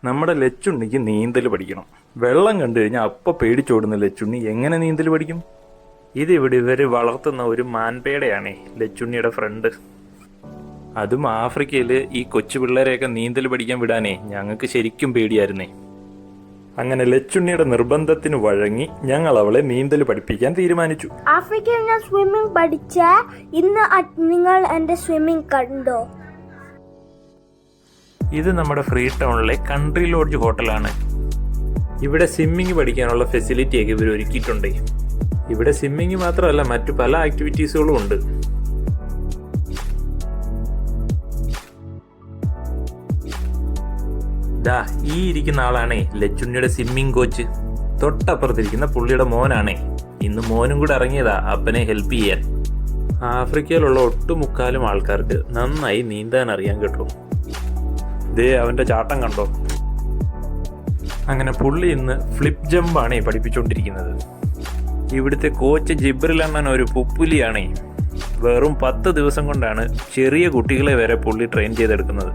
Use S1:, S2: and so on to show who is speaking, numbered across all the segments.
S1: നമ്മുടെ ലച്ചുണ്ണിക്ക് നീന്തൽ പഠിക്കണം. വെള്ളം കണ്ടു കഴിഞ്ഞാൽ അപ്പം പേടിച്ചോടുന്ന ലച്ചുണ്ണി എങ്ങനെ നീന്തൽ പഠിക്കും? ഇതിവിടെ ഇവർ വളർത്തുന്ന ഒരു മാൻപേടയാണേ ലച്ചുണ്ണിയുടെ ഫ്രണ്ട്. അതും ആഫ്രിക്കയിൽ ഈ കൊച്ചു പിള്ളേരെയൊക്കെ നീന്തൽ പഠിക്കാൻ വിടാനേ ഞങ്ങൾക്ക് ശരിക്കും പേടിയായിരുന്നേ. അങ്ങനെ ലച്ചുണ്ണിയുടെ നിർബന്ധത്തിന് വഴങ്ങി ഞങ്ങൾ അവളെ നീന്തൽ പഠിപ്പിക്കാൻ തീരുമാനിച്ചു.
S2: ആഫ്രിക്കയിൽ ഞാൻ സ്വിമ്മിംഗ് പഠിച്ച ഇന്ന് നിങ്ങൾ എന്റെ സ്വിമ്മിംഗ് കണ്ടോ?
S1: ഇത് നമ്മുടെ ഫ്രീ ടൗണിലെ കൺട്രി ലോഡ്ജ് ഹോട്ടലാണ്. ഇവിടെ സ്വിമ്മിങ് പഠിക്കാനുള്ള ഫെസിലിറ്റിയൊക്കെ ഇവർ ഒരുക്കിയിട്ടുണ്ട്. ഇവിടെ സ്വിമ്മിങ് മാത്രമല്ല മറ്റു പല ആക്ടിവിറ്റീസുകളും ഉണ്ട്. ദാ ഈ ഇരിക്കുന്ന ആളാണേ ലച്ചുണ്ണിയുടെ സ്വിമ്മിങ് കോച്ച്. തൊട്ടപ്പുറത്തിരിക്കുന്ന പുള്ളിയുടെ മോനാണേ. ഇന്ന് മോനും കൂടെ ഇറങ്ങിയതാ അപ്പനെ ഹെൽപ്പ് ചെയ്യാൻ. ആഫ്രിക്കയിലുള്ള ഒട്ടുമുക്കാലും ആൾക്കാർക്ക് നന്നായി നീന്താൻ അറിയാൻ കേട്ടോ. ദേ അവന്റെ ചാട്ടം കണ്ടോ? അങ്ങനെ പുള്ളി ഇന്ന് ഫ്ലിപ്പ് ജമ്പാണേ പഠിപ്പിച്ചുകൊണ്ടിരിക്കുന്നത്. ഇവിടുത്തെ കോച്ച് ജിബ്രിൽ അണ്ണൻ ഒരു പുപ്പുലിയാണേ. വെറും 10 ദിവസം കൊണ്ടാണ് ചെറിയ കുട്ടികളെ വരെ പുള്ളി ട്രെയിൻ ചെയ്തെടുക്കുന്നത്.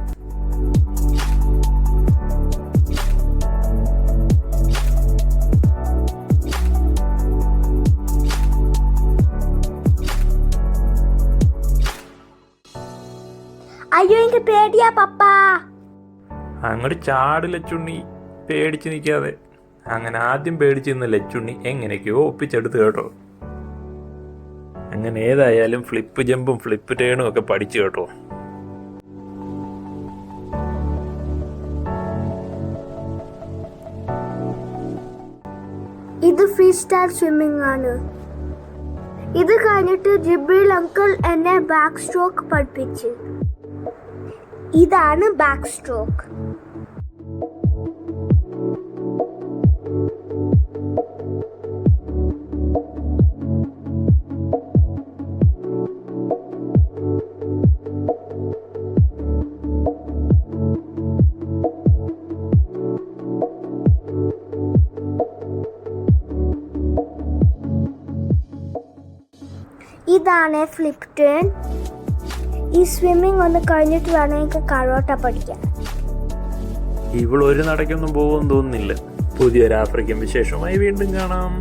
S2: അയ്യോ എനിക്ക് പേടിയാ പപ്പാ.
S1: അങ്ങോട്ട് ചാട് ലച്ചുണ്ണി, പേടിച്ച് നിൽക്കാതെ. അങ്ങനെ ആദ്യം പേടിച്ച് നിന്ന ലച്ചുണ്ണി എങ്ങനെയൊക്കെയോ ഒപ്പിച്ചെടുത്ത് കേട്ടോ. അങ്ങനെ ഏതായാലും ഫ്ലിപ്പ് ജമ്പും ഫ്ലിപ്പ് ടേണും ഒക്കെ പഠിച്ചു കേട്ടോ.
S2: ഇത് ഫ്രീ സ്റ്റൈൽ സ്വിമ്മിംഗ് ആണ്. ഇത് കഴിഞ്ഞിട്ട് ജിബ്രിൽ അങ്കിൾ എന്നെ ബാക്ക് സ്ട്രോക്ക് പഠിപ്പിച്ചു. ഇതാണ് ബാക്ക് സ്ട്രോക്ക്. ഇതാണ് ഫ്ലിപ്പ് ടേൺ. ഈ സ്വിമ്മിംഗ് ഒന്ന് കഴിഞ്ഞിട്ട് വേണമെങ്കിൽ കരോട്ട പഠിക്കാൻ.
S1: ഇവൾ ഒരു നടക്കൊന്നും പോകുമെന്ന് തോന്നുന്നില്ല. പുതിയൊരു ആഫ്രിക്കൻ വിശേഷമായി വീണ്ടും കാണാം.